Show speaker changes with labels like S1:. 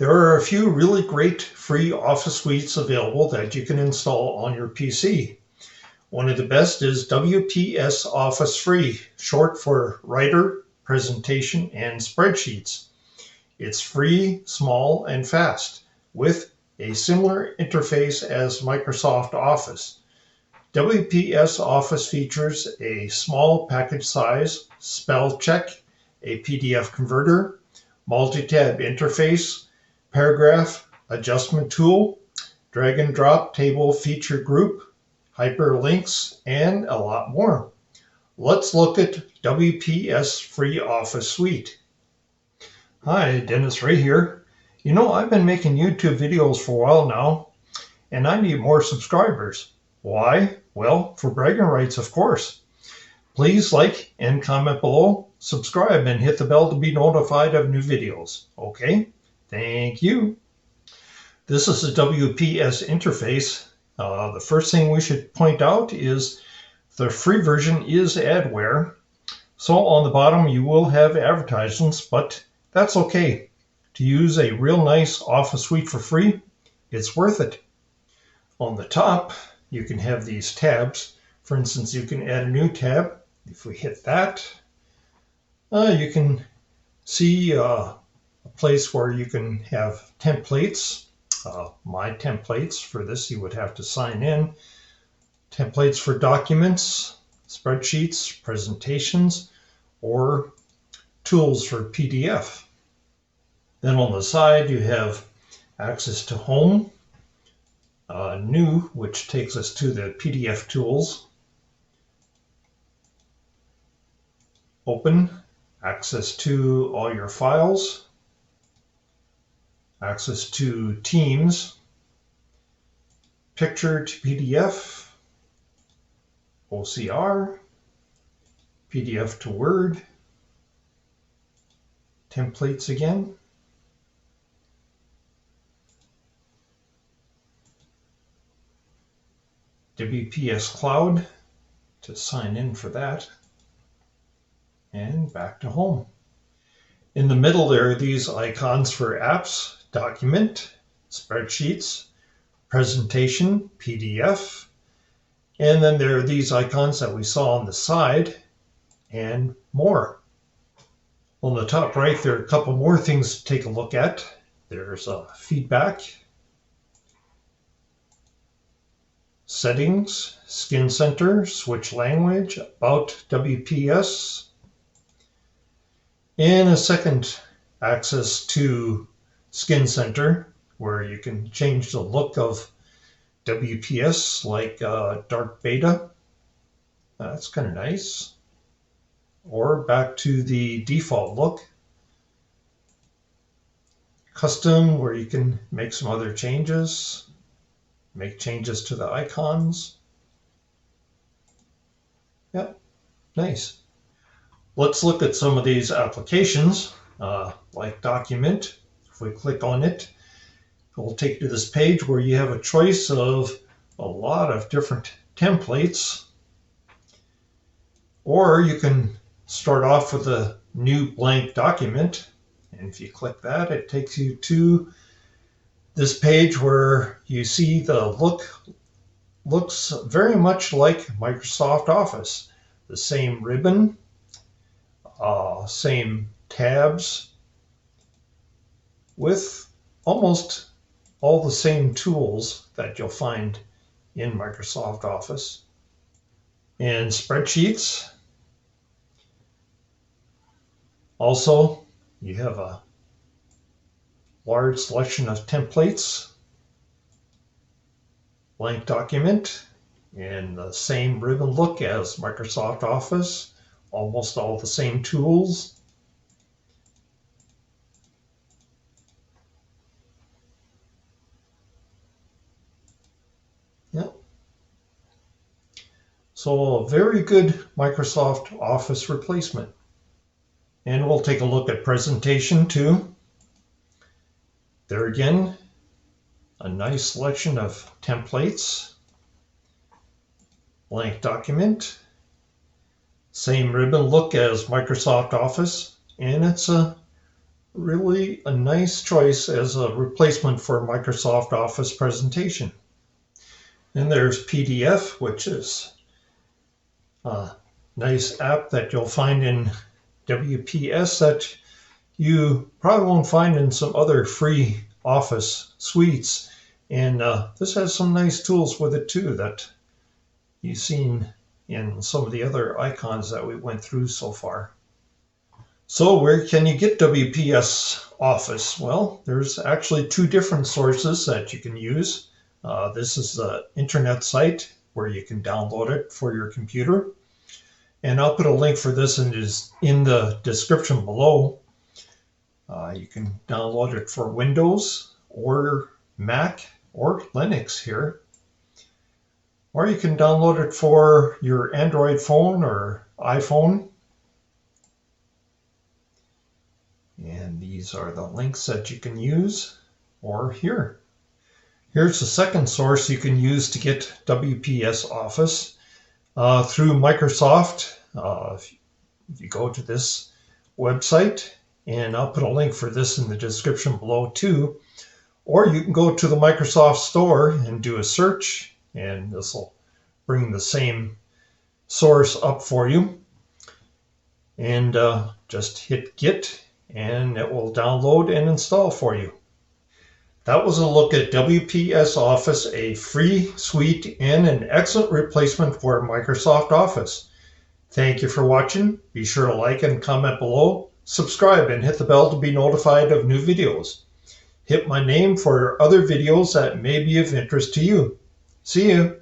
S1: There are a few really great free Office suites available that you can install on your PC. One of the best is WPS Office Free, short for Writer, Presentation, and Spreadsheets. It's free, small, and fast, with a similar interface as Microsoft Office. WPS Office features a small package size, spell check, a PDF converter, multi-tab interface, paragraph adjustment tool, drag and drop table feature group, hyperlinks, and a lot more. Let's look at WPS Free Office Suite. Hi, Dennis Ray here. I've been making YouTube videos for a while now, and I need more subscribers. Why? Well, for bragging rights, of course. Please like and comment below, subscribe, and hit the bell to be notified of new videos. Okay? Thank you. This is the WPS interface. The first thing we should point out is the free version is adware. So on the bottom you will have advertisements, but that's okay. To use a real nice Office suite for free, it's worth it. On the top, you can have these tabs. For instance, you can add a new tab. If we hit that, you can see a place where you can have templates. My templates for this, you would have to sign in. Templates for documents, spreadsheets, presentations, or tools for PDF. Then on the side, you have access to Home, New, which takes us to the PDF tools, Open, access to all your files, access to Teams, Picture to PDF, OCR, PDF to Word, Templates again, WPS Cloud to sign in for that, and back to Home. In the middle there are these icons for apps, Document, Spreadsheets, Presentation, PDF, and then there are these icons that we saw on the side, and more. On the top right, there are a couple more things to take a look at. There's feedback, settings, skin center, switch language, about WPS, and a second access to skin center where you can change the look of WPS like dark beta. That's kind of nice. Or back to the default look. Custom, where you can make some other changes, make changes to the icons. Yep, nice. Let's look at some of these applications, like Document. If we click on it, it will take you to this page where you have a choice of a lot of different templates. Or you can start off with a new blank document. And if you click that, it takes you to this page where you see the looks very much like Microsoft Office. The same ribbon, same tabs, with almost all the same tools that you'll find in Microsoft Office. And Spreadsheets. Also, you have a large selection of templates, blank document, and the same ribbon look as Microsoft Office, almost all the same tools. Yep. So a very good Microsoft Office replacement. And we'll take a look at presentation too. There again, a nice selection of templates, blank document, same ribbon look as Microsoft Office, and it's a really a nice choice as a replacement for Microsoft Office presentation. And there's PDF, which is a nice app that you'll find in WPS that you probably won't find in some other free Office suites. And this has some nice tools with it too that you've seen in some of the other icons that we went through so far. So where can you get WPS Office? Well, there's actually two different sources that you can use. This is the internet site where you can download it for your computer. And I'll put a link for this in the description below. You can download it for Windows or Mac or Linux here. Or you can download it for your Android phone or iPhone. And these are the links that you can use, or here. Here's the second source you can use to get WPS Office through Microsoft. If you go to this website, and I'll put a link for this in the description below too, or you can go to the Microsoft Store and do a search, and this will bring the same source up for you. And just hit Get, and it will download and install for you. That was a look at WPS Office, a free suite and an excellent replacement for Microsoft Office. Thank you for watching. Be sure to like and comment below, subscribe, and hit the bell to be notified of new videos. Hit my name for other videos that may be of interest to you. See you.